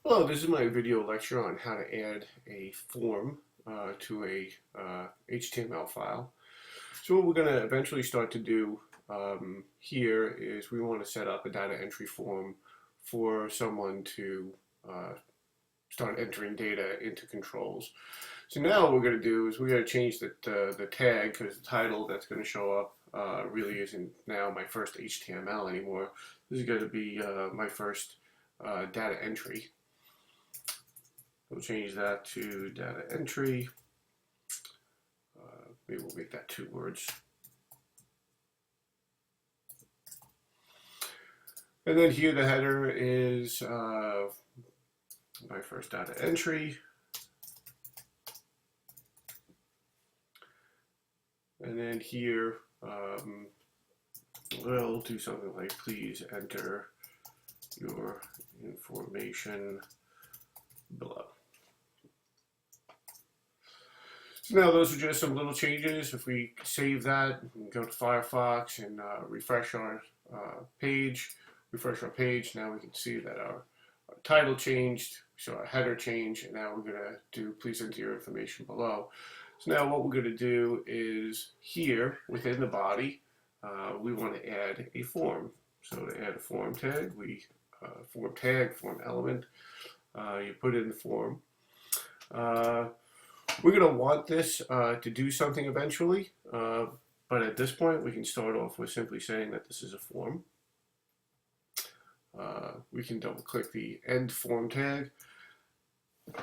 Hello, this is my video lecture on how to add a form to a HTML file. So what we're going to eventually start to do here is we want to set up a data entry form for someone to start entering data into controls. So now what we're going to do is we're going to change the tag, because the title that's going to show up really isn't now my first HTML anymore. This is going to be my first data entry. We'll change that to data entry. Maybe we'll make that 2 words. And then here the header is my first data entry. And then here we'll do something like, please enter your information below. So now those are just some little changes. If we save that and go to Firefox and refresh our page, now we can see that our title changed, so our header changed, and now we're going to do please enter your information below. So now what we're going to do is here within the body, we want to add a form. So to add a form tag, form element, you put in the form. We're going to want this to do something eventually, but at this point we can start off with simply saying that this is a form. We can double click the end form tag,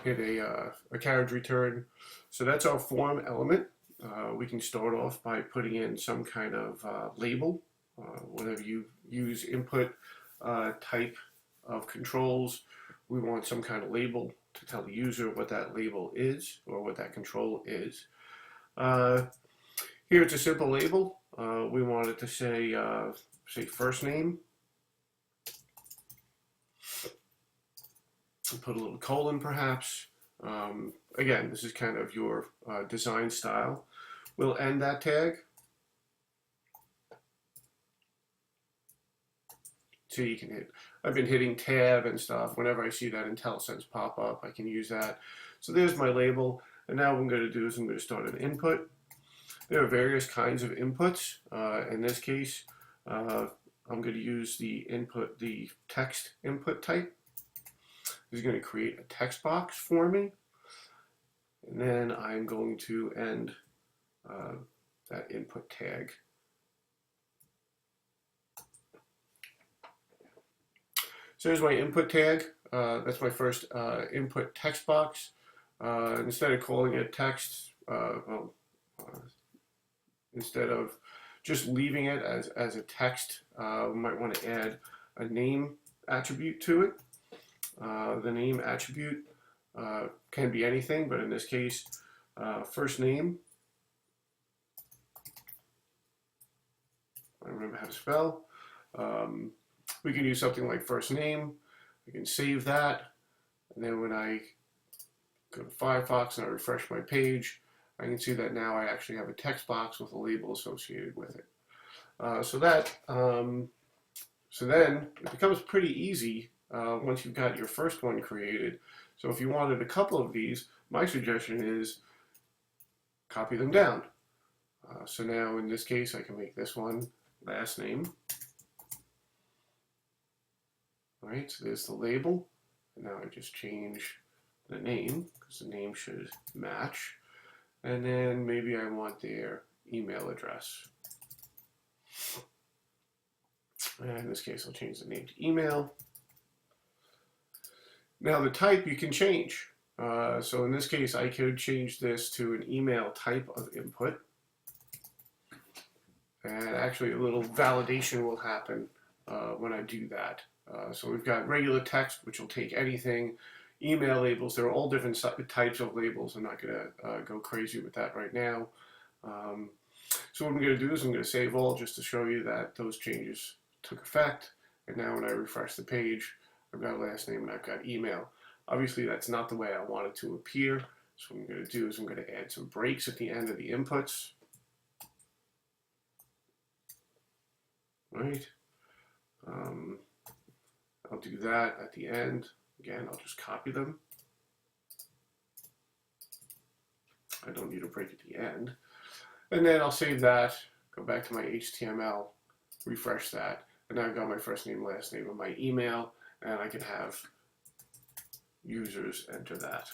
hit a carriage return. So that's our form element. We can start off by putting in some kind of label. Whenever you use input type of controls, we want some kind of label to tell the user what that label is or what that control is. Here it's a simple label. We want it to say first name. Put a little colon perhaps. Again, this is kind of your design style. We'll end that tag. So you can hit, I've been hitting tab and stuff. Whenever I see that IntelliSense pop up, I can use that. So there's my label. And now what I'm going to do is I'm going to start an input. There are various kinds of inputs. In this case, I'm going to use the text input type. This is going to create a text box for me. And then I'm going to end that input tag. So here's my input tag. That's my first input text box. Instead of calling it text, instead of just leaving it as a text, we might want to add a name attribute to it. The name attribute can be anything, but in this case, first name. I remember how to spell. We can use something like first name. I can save that, and then when I go to Firefox and I refresh my page, I can see that now I actually have a text box with a label associated with it. So then it becomes pretty easy once you've got your first one created. So if you wanted a couple of these, my suggestion is copy them down. So now in this case, I can make this one last name. All right, so there's the label. And now I just change the name, because the name should match. And then maybe I want their email address. And in this case, I'll change the name to email. Now the type you can change. So in this case, I could change this to an email type of input. And actually a little validation will happen when I do that. So we've got regular text, which will take anything. Email labels, there are all different types of labels. I'm not going to go crazy with that right now. So what I'm going to do is I'm going to save all just to show you that those changes took effect. And now when I refresh the page, I've got last name and I've got email. Obviously that's not the way I want it to appear. So what I'm going to do is I'm going to add some breaks at the end of the inputs. Right. I'll do that at the end. Again, I'll just copy them. I don't need a break at the end. And then I'll save that, go back to my HTML, refresh that, and now I've got my first name, last name, and my email, and I can have users enter that.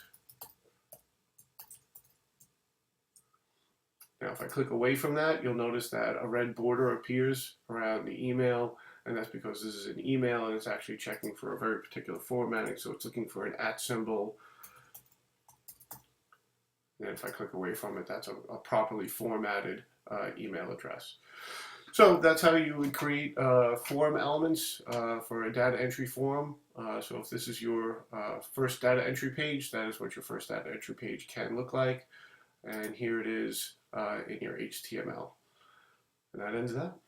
Now if I click away from that, you'll notice that a red border appears around the email, and that's because this is an email and it's actually checking for a very particular formatting, so it's looking for an @ symbol. And if I click away from it, that's a properly formatted email address. So that's how you would create form elements for a data entry form. So if this is your first data entry page, that is what your first data entry page can look like. And here it is in your HTML. And that ends that.